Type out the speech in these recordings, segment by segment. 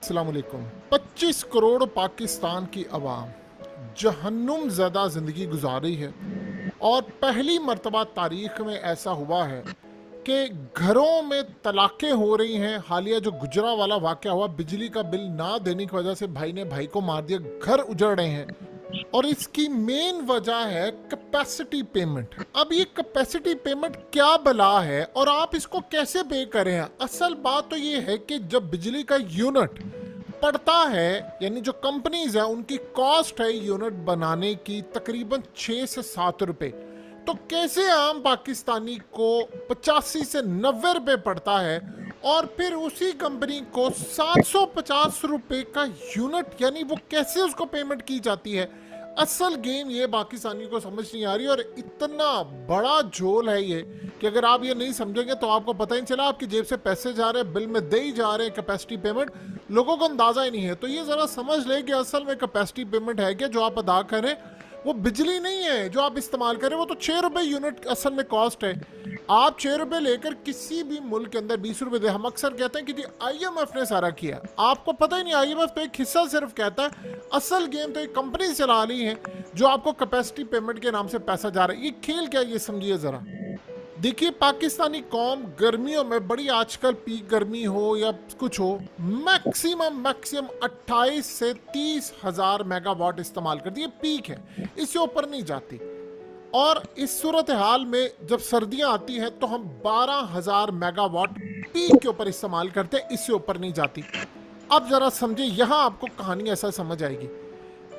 अस्सलाम वालेकुम। 25 करोड़ पाकिस्तान की आवाम जहन्नुम ज़दा ज़िंदगी गुजार रही है और पहली मर्तबा तारीख में ऐसा हुआ है कि घरों में तलाक़ें हो रही हैं। हालिया जो गुजरा वाला वाक़या हुआ, बिजली का बिल ना देने की वजह से भाई ने भाई को मार दिया, घर उजड़ रहे हैं और इसकी मेन वजह है कैपेसिटी पेमेंट। अब ये कैपेसिटी पेमेंट क्या बला है और आप इसको कैसे पे करें? असल बात तो ये है कि जब बिजली का यूनिट पड़ता है, यानी जो कंपनीज है उनकी कॉस्ट है यूनिट बनाने की तकरीबन 6 से 7 रुपए, तो कैसे आम पाकिस्तानी को 85 से 90 रुपए पड़ता है और फिर उसी कंपनी को 750 रुपए का यूनिट, यानी वो कैसे उसको पेमेंट की जाती है? असल गेम ये पाकिस्तानी को समझ नहीं आ रही और इतना बड़ा झोल है ये कि अगर आप ये नहीं समझेंगे तो आपको पता ही नहीं चला आपकी जेब से पैसे जा रहे हैं, बिल में दे ही जा रहे हैं कैपेसिटी पेमेंट, लोगों को अंदाजा ही नहीं है। तो ये जरा समझ ले कि असल में कैपेसिटी पेमेंट है कि जो आप अदा करें वो बिजली नहीं है जो आप इस्तेमाल करें, वो तो 6 रुपए यूनिट असल में कॉस्ट है। आप 6 रुपए लेकर किसी भी मुल्क के अंदर 20 रुपए दे, हम अक्सर कहते हैं कि जी IMF ने सारा किया, आपको पता ही नहीं IMF तो एक हिस्सा सिर्फ कहता है, असल गेम तो एक कंपनी चला रही है जो आपको कैपेसिटी पेमेंट के नाम से पैसा जा रहा है। ये खेल क्या, ये समझिए जरा। देखिए पाकिस्तानी कौम गर्मियों में बड़ी, आजकल पीक गर्मी हो या कुछ हो, मैक्सिमम 28 से 30 हजार मेगावाट इस्तेमाल करती है, पीक है, इससे ऊपर नहीं जाती। और इस सूरत हाल में जब सर्दियां आती हैं तो हम 12,000 मेगावाट पीक के ऊपर इस्तेमाल करते हैं, इससे ऊपर नहीं जाती। अब जरा समझे, यहां आपको कहानी ऐसा समझ आएगी।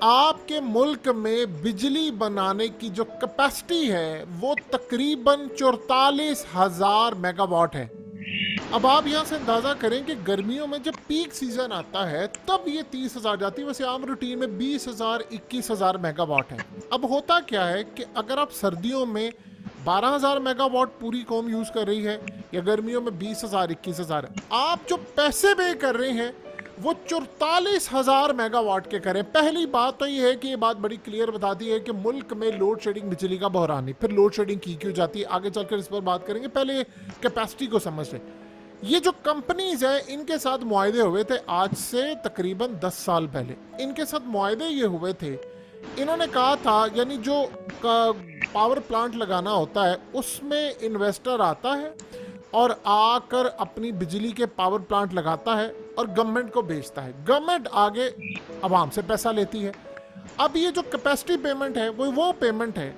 आपके मुल्क में बिजली बनाने की जो कैपेसिटी है वो तकरीबन 44,000 मेगावाट है। अब आप यहां से अंदाजा करें कि गर्मियों में जब पीक सीजन आता है तब ये 30,000 जाती है, वैसे आम रूटीन में 20,000 21,000 मेगावाट है। अब होता क्या है कि अगर आप सर्दियों में 12,000 मेगावाट पूरी कौम यूज कर रही है या गर्मियों में 20,000 21,000, आप जो पैसे पे कर रहे हैं वो 44,000 मेगावाट के करें। पहली बात तो ये है कि ये बात बड़ी क्लियर बताती है कि मुल्क में लोड शेडिंग, बिजली का बहरान नहीं। फिर लोड शेडिंग की क्यों जाती है, आगे चलकर इस पर बात करेंगे, पहले कैपेसिटी को समझ लें। ये जो कंपनीज हैं इनके साथ मुआहदे हुए थे आज से तकरीबन 10 साल पहले। इनके साथ मुआहदे ये हुए थे, इन्होंने कहा था, यानी जो पावर प्लांट लगाना होता है उसमें इन्वेस्टर आता है और आकर अपनी बिजली के पावर प्लांट लगाता है और गवर्नमेंट को बेचता है, गवर्नमेंट आगे आवाम से पैसा लेती है। अब ये जो कैपेसिटी पेमेंट है वो पेमेंट है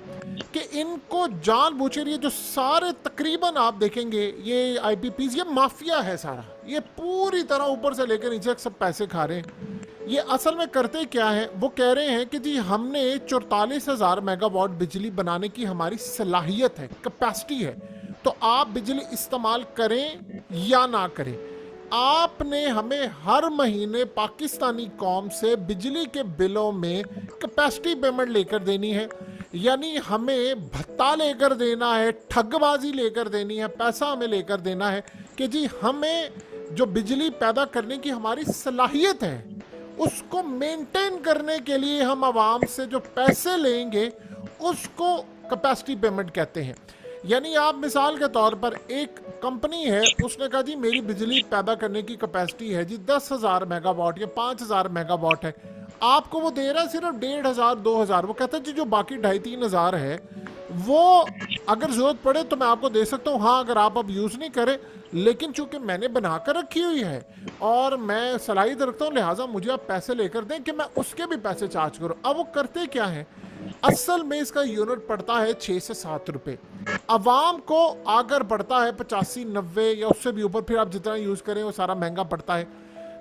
कि इनको जानबूझकर ये जो सारे तकरीबन आप देखेंगे ये IPPs, ये माफिया है सारा, ये पूरी तरह ऊपर से लेकर नीचे सब पैसे खा रहे हैं। ये असल में करते क्या है, वो कह रहे हैं कि जी हमने 44,000 मेगावाट बिजली बनाने की हमारी सलाहियत है, कैपेसिटी है, तो आप बिजली इस्तेमाल करें या ना करें, आपने हमें हर महीने पाकिस्तानी कौम से बिजली के बिलों में कैपेसिटी पेमेंट लेकर देनी है। यानी हमें भत्ता लेकर देना है, ठगबाजी लेकर देनी है, पैसा हमें लेकर देना है कि जी हमें जो बिजली पैदा करने की हमारी सलाहियत है उसको मेंटेन करने के लिए हम आवाम से जो पैसे लेंगे उसको कैपेसिटी पेमेंट कहते हैं। यानी आप मिसाल के तौर पर एक कंपनी है, उसने कहा जी मेरी बिजली पैदा करने की कैपेसिटी है जी 10,000 मेगावाट या 5,000 मेगावाट है, आपको वो दे रहा है सिर्फ 1,500 2,000, वो कहता है जी जो बाकी 2,500-3,000 है वो अगर जरूरत पड़े तो मैं आपको दे सकता हूँ, हाँ अगर आप अब यूज़ नहीं करें, लेकिन चूंकि मैंने बना कर रखी हुई है और मैं सलाहियत रखता हूँ लिहाजा मुझे आप पैसे लेकर दें कि मैं उसके भी पैसे चार्ज करूँ। अब वो करते क्या है, असल में इसका यूनिट पड़ता है 6 से 7 रुपए, अवाम को अगर पड़ता है 85 90 या उससे भी ऊपर, फिर आप जितना यूज़ करें वो सारा महंगा पड़ता है।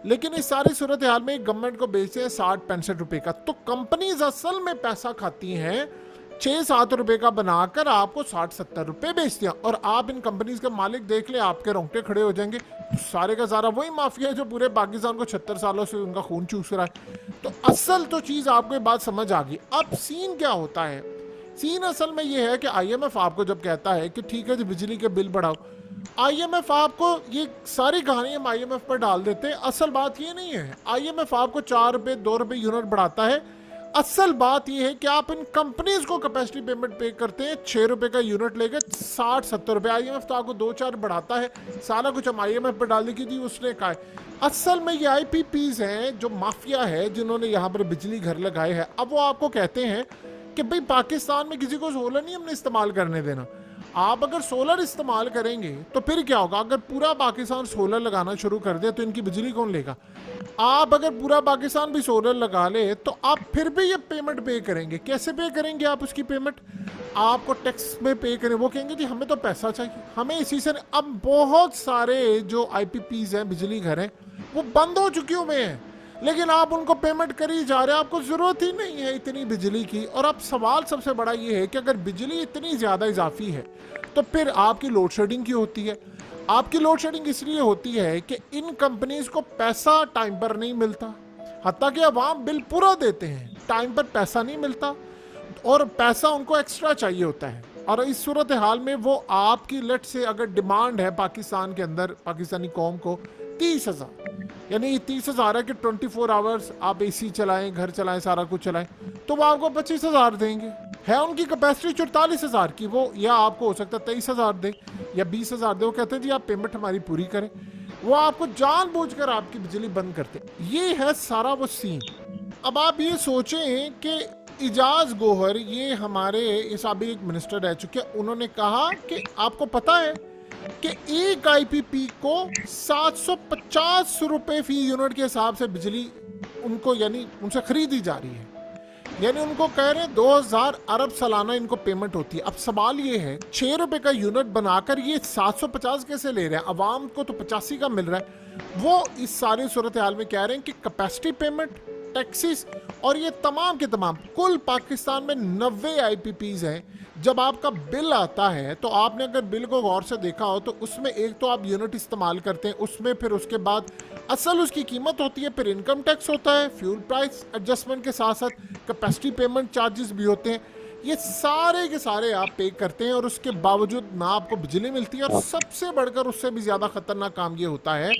लेकिन इस सारी सूरत हाल में गवर्नमेंट को बेचते हैं 60-65 रुपए का, तो कंपनीज असल में पैसा खाती हैं 6-7 रुपए का बनाकर आपको 60-70 रुपए बेचती हैं। और आप इन कंपनीज के मालिक देख ले, आपके रोंगटे खड़े हो जाएंगे, सारे का सारा वही माफिया है जो पूरे पाकिस्तान को 76 सालों से उनका खून चूस रहा है। तो असल तो चीज़ आपको ये बात समझ आ गई। अब सीन क्या होता है, सीन असल में ये है कि IMF आपको जब कहता है कि ठीक है जी बिजली के बिल बढ़ाओ, IMF आपको ये सारी कहानी हम IMF पर डाल देते हैं। असल बात ये नहीं है, IMF आपको 4 रुपए 2 रुपए यूनिट बढ़ाता है, असल बात यह है कि आप इन कंपनीज को कैपेसिटी पेमेंट पे करते हैं, 6 रुपए का यूनिट लेके 60-70 रुपए। IMF तो आपको 2-4 बढ़ाता है, सारा कुछ हम IMF पर डालने की थी, उसने कहा है। असल में ये IPPs हैं जो माफिया है, जिन्होंने यहाँ पर बिजली घर लगाए हैं। अब वो आपको कहते हैं कि भाई पाकिस्तान में किसी को सोलर नहीं हमने इस्तेमाल करने देना। आप अगर सोलर इस्तेमाल करेंगे तो फिर क्या होगा? अगर पूरा पाकिस्तान सोलर लगाना शुरू कर दे तो इनकी बिजली कौन लेगा? आप अगर पूरा पाकिस्तान भी सोलर लगा ले तो आप फिर भी ये पेमेंट पे करेंगे। कैसे पे करेंगे आप उसकी पेमेंट? आपको टैक्स में पे करें। वो कहेंगे जी हमें तो पैसा चाहिए, हमें इसी से। अब बहुत सारे जो IPPs हैं, बिजली घर हैं, वो बंद हो चुके हुए हैं, लेकिन आप उनको पेमेंट कर ही जा रहे हैं। आपको ज़रूरत ही नहीं है इतनी बिजली की। और अब सवाल सबसे बड़ा ये है कि अगर बिजली इतनी ज़्यादा इजाफी है तो फिर आपकी लोड शेडिंग क्यों होती है? आपकी लोड शेडिंग इसलिए होती है कि इन कंपनीज को पैसा टाइम पर नहीं मिलता। हत्ता कि अवाम बिल पूरा देते हैं, टाइम पर पैसा नहीं मिलता और पैसा उनको एक्स्ट्रा चाहिए होता है। और इस सूरत हाल में वो आपकी लेट से अगर डिमांड है पाकिस्तान के अंदर, पाकिस्तानी कौम को 30,000, यानी 30,000 है कि 24 आवर्स आप AC चलाएं, घर चलाएं, सारा कुछ चलाएं, तो वो आपको 25,000 देंगे। है उनकी कैपेसिटी 44,000 की, वो या आपको हो सकता है 23,000 दे या 20,000 दे। वो कहते हैं जी आप पेमेंट हमारी पूरी करें। वो आपको जानबूझकर आपकी बिजली बंद करते। ये है सारा वो सीन। अब आप ये सोचें कि इजाज गोहर, ये हमारे साबिक मिनिस्टर रह चुके, उन्होंने कहा कि आपको पता है कि एक IPP को 750 रुपए फी यूनिट के हिसाब से बिजली उनको यानी उनसे खरीदी जा रही है। यानी उनको कह रहे हैं 2000 अरब सालाना इनको पेमेंट होती है। अब सवाल ये है 6 रुपए का यूनिट बनाकर ये 750 कैसे ले रहे हैं? अवाम को तो 85 का मिल रहा है। वो इस सारी सूरत हाल में कह रहे हैं कि कैपेसिटी पेमेंट, टैक्सेस और ये तमाम के तमाम, कुल पाकिस्तान में 90 IPPs हैं। जब आपका बिल आता है तो आपने अगर बिल को गौर से देखा हो तो उसमें एक तो आप यूनिट इस्तेमाल करते हैं, उसमें फिर उसके बाद असल उसकी कीमत होती है, फिर इनकम टैक्स होता है, फ्यूल प्राइस एडजस्टमेंट के साथ साथ कैपेसिटी पेमेंट चार्जेस भी होते हैं। ये सारे के सारे आप पे करते हैं और उसके बावजूद ना आपको बिजली मिलती है। और सबसे बढ़कर उससे भी ज़्यादा खतरनाक काम ये होता है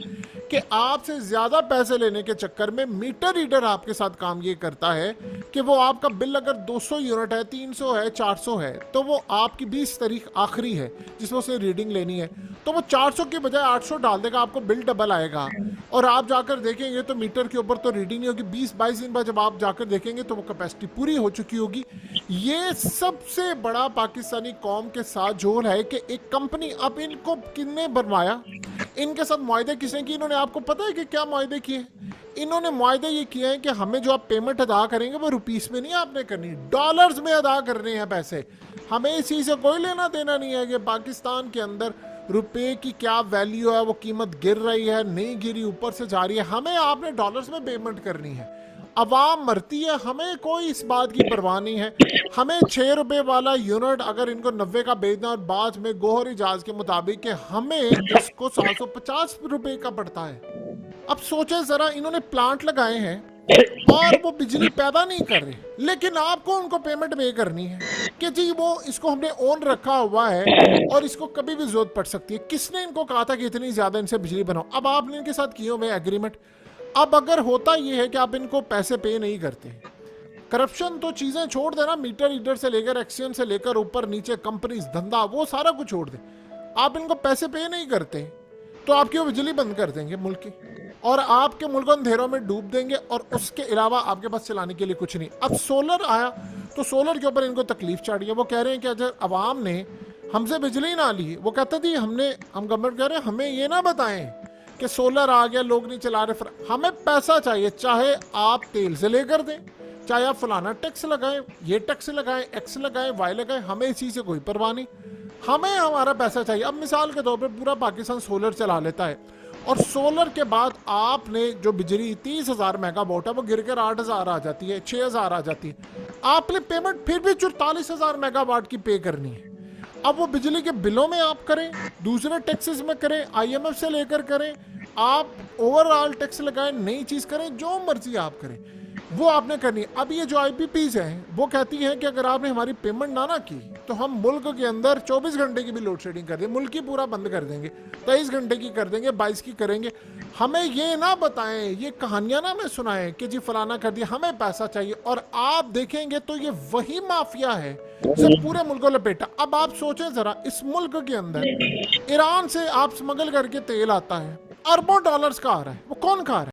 कि आपसे ज़्यादा पैसे लेने के चक्कर में मीटर रीडर आपके साथ काम ये करता है कि वो आपका बिल अगर 200 यूनिट है, 300 है, 400 है, तो वो आपकी 20 तारीख आखिरी है जिसमें उसने रीडिंग लेनी है, तो वो 400 के बजाय 800 डाल देगा, आपको बिल डबल आएगा। और आप जाकर देखेंगे तो मीटर के ऊपर तो रीडिंग नहीं होगी। 20-22 दिन बाद जब आप जाकर देखेंगे तो वो कैपेसिटी पूरी हो चुकी होगी। ये सबसे बड़ा पाकिस्तानी कौम के साथ जोर है कि एक कंपनी, अब इनको किसने बनवाया, इनके साथ मुआहदे किसने किए? इन्होंने, आपको पता है कि क्या मुआहदे किए? इन्होंने मुआहदे ये किए हैं कि हमें जो आप पेमेंट अदा करेंगे वो रुपीस में नहीं आपने करनी, डॉलर्स में अदा करने हैं पैसे। हमें इस चीज़ से कोई लेना देना नहीं है कि पाकिस्तान के अंदर रुपए की क्या वैल्यू है, वो कीमत गिर रही है, नहीं गिरी, ऊपर से जा रही है। हमें आपने डॉलर्स में पेमेंट करनी है। अवाम मरती है, हमें कोई इस बात की परवाह नहीं है। हमें 6 रुपए वाला यूनिट अगर इनको 90 का बेचना और बाद में गोहर इजाज के मुताबिक कि हमें इसको 750 रुपए का पड़ता है। अब सोचे जरा, इन्होंने प्लांट लगाए हैं और वो बिजली पैदा नहीं कर रहे, लेकिन आपको उनको पेमेंट पे करनी है कि जी वो इसको हमने ऑन रखा हुआ है और इसको कभी भी जरूरत पड़ सकती है। किसने इनको कहा था कि इतनी ज्यादा इनसे बिजली बनाओ? अब आपने इनके साथ किए हुए एग्रीमेंट। अब अगर होता ये है कि आप इनको पैसे पे नहीं करते, करप्शन तो चीजें छोड़ देना, मीटर रीडर से लेकर एक्सियन से लेकर ऊपर नीचे कंपनीज, धंधा, वो सारा कुछ छोड़ दे, आप इनको पैसे पे नहीं करते तो आपकी वो बिजली बंद कर देंगे मुल्क की, और आपके मुल्क को अंधेरों में डूब देंगे और उसके अलावा आपके पास चलाने के लिए कुछ नहीं। अब सोलर आया तो सोलर के ऊपर इनको तकलीफ चढ़ी है। वो कह रहे हैं कि अगर अवाम ने हमसे बिजली ना ली, वो कहते थी हम गवर्नमेंट कह रहे हैं हमें ये ना बताएं कि सोलर आ गया, लोग नहीं चला रहे, हमें पैसा चाहिए। चाहे आप तेल से लेकर दें, चाहे आप फलाना टैक्स लगाएं, ये टैक्स लगाएं, एक्स लगाएं, वाई लगाएं, हमें इस चीज़ से कोई परवाह नहीं, हमें हमारा पैसा चाहिए। अब मिसाल के तौर पे पूरा पाकिस्तान सोलर चला लेता है और सोलर के बाद आपने जो बिजली 30,000 मेगावाट है वो गिर कर 8,000 आ जाती है, 6,000 आ जाती है, आपने पेमेंट फिर भी 44,000 मेगावाट की पे करनी है। अब वो बिजली के बिलों में आप करें, दूसरे टैक्सेस में करें, IMF से लेकर करें, आप ओवरऑल टैक्स लगाएं, नई चीज़ करें, जो मर्जी आप करें, वो आपने करनी है। अब ये जो आईपीपीज हैं वो कहती हैं कि अगर आपने हमारी पेमेंट ना की तो हम मुल्क के अंदर 24 घंटे की भी लोड शेडिंग कर देंगे, मुल्क ही पूरा बंद कर देंगे, 23 घंटे की कर देंगे, 22 की करेंगे। हमें ये ना बताएं, ये कहानियां ना हमें सुनाएं कि जी फलाना कर दिया, हमें पैसा चाहिए। और आप देखेंगे तो ये वही माफिया है जिसने पूरे मुल्क को लपेटा। अब आप सोचें जरा, इस मुल्क के अंदर ईरान से आप स्मगल करके तेल आता है, अरबों डॉलर्स का आ रहा है, वो कौन खा रहा है?